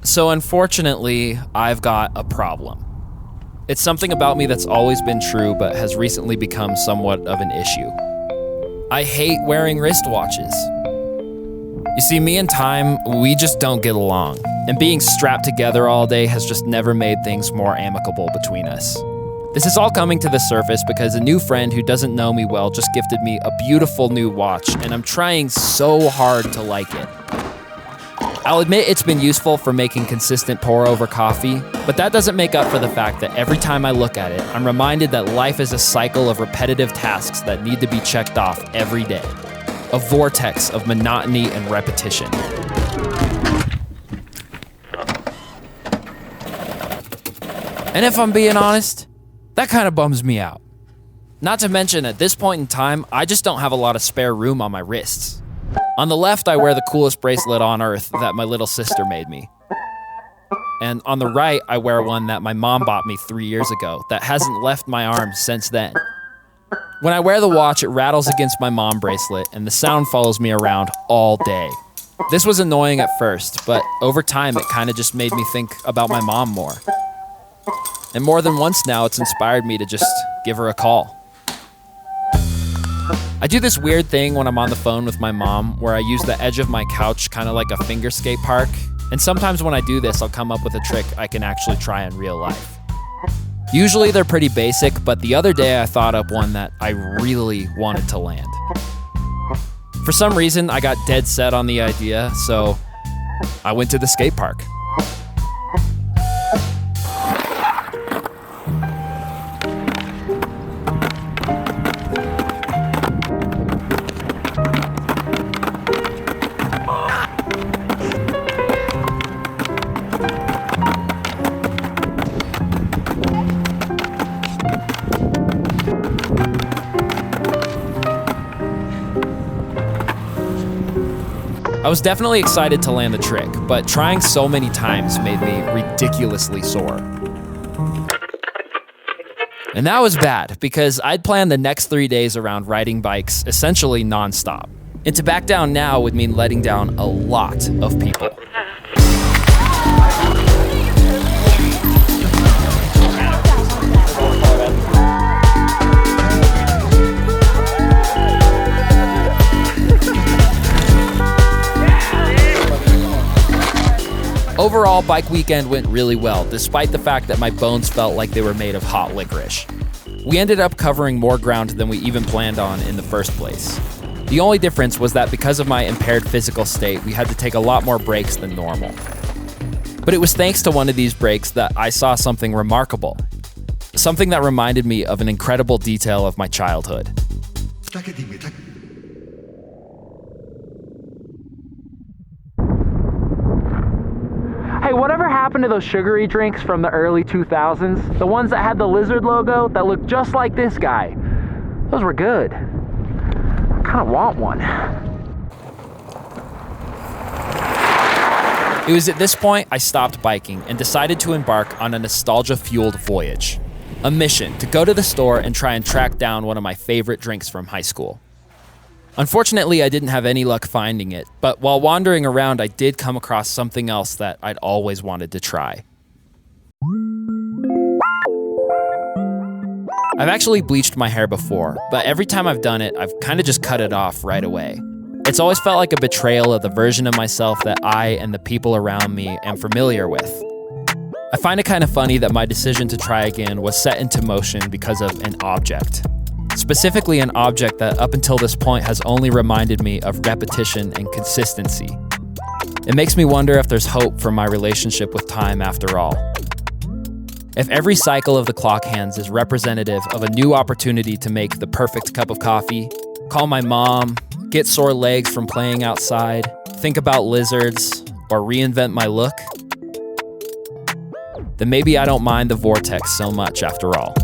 So unfortunately, I've got a problem. It's something about me that's always been true, but has recently become somewhat of an issue. I hate wearing wristwatches. You see, me and time, we just don't get along. And being strapped together all day has just never made things more amicable between us. This is all coming to the surface because a new friend who doesn't know me well just gifted me a beautiful new watch, and I'm trying so hard to like it. I'll admit it's been useful for making consistent pour-over coffee, but that doesn't make up for the fact that every time I look at it, I'm reminded that life is a cycle of repetitive tasks that need to be checked off every day. A vortex of monotony and repetition. And if I'm being honest, that kind of bums me out. Not to mention, at this point in time, I just don't have a lot of spare room on my wrists. On the left, I wear the coolest bracelet on earth that my little sister made me. And on the right, I wear one that my mom bought me 3 years ago that hasn't left my arm since then. When I wear the watch, it rattles against my mom bracelet, and the sound follows me around all day. This was annoying at first, but over time, it kind of just made me think about my mom more. And more than once now, it's inspired me to just give her a call. I do this weird thing when I'm on the phone with my mom where I use the edge of my couch kind of like a finger skate park. And sometimes when I do this, I'll come up with a trick I can actually try in real life. Usually they're pretty basic, but the other day I thought up one that I really wanted to land. For some reason, I got dead set on the idea, so I went to the skate park. I was definitely excited to land the trick, but trying so many times made me ridiculously sore. And that was bad, because I'd planned the next 3 days around riding bikes essentially nonstop. And to back down now would mean letting down a lot of people. Overall, bike weekend went really well, despite the fact that my bones felt like they were made of hot licorice. We ended up covering more ground than we even planned on in the first place. The only difference was that because of my impaired physical state, we had to take a lot more breaks than normal. But it was thanks to one of these breaks that I saw something remarkable. Something that reminded me of an incredible detail of my childhood. Hey, whatever happened to those sugary drinks from the early 2000s? The ones that had the lizard logo that looked just like this guy. Those were good. I kind of want one. It was at this point I stopped biking and decided to embark on a nostalgia-fueled voyage. A mission to go to the store and try and track down one of my favorite drinks from high school. Unfortunately, I didn't have any luck finding it, but while wandering around, I did come across something else that I'd always wanted to try. I've actually bleached my hair before, but every time I've done it, I've kind of just cut it off right away. It's always felt like a betrayal of the version of myself that I and the people around me am familiar with. I find it kind of funny that my decision to try again was set into motion because of an object. Specifically an object that up until this point has only reminded me of repetition and consistency. It makes me wonder if there's hope for my relationship with time after all. If every cycle of the clock hands is representative of a new opportunity to make the perfect cup of coffee, call my mom, get sore legs from playing outside, think about lizards, or reinvent my look, then maybe I don't mind the vortex so much after all.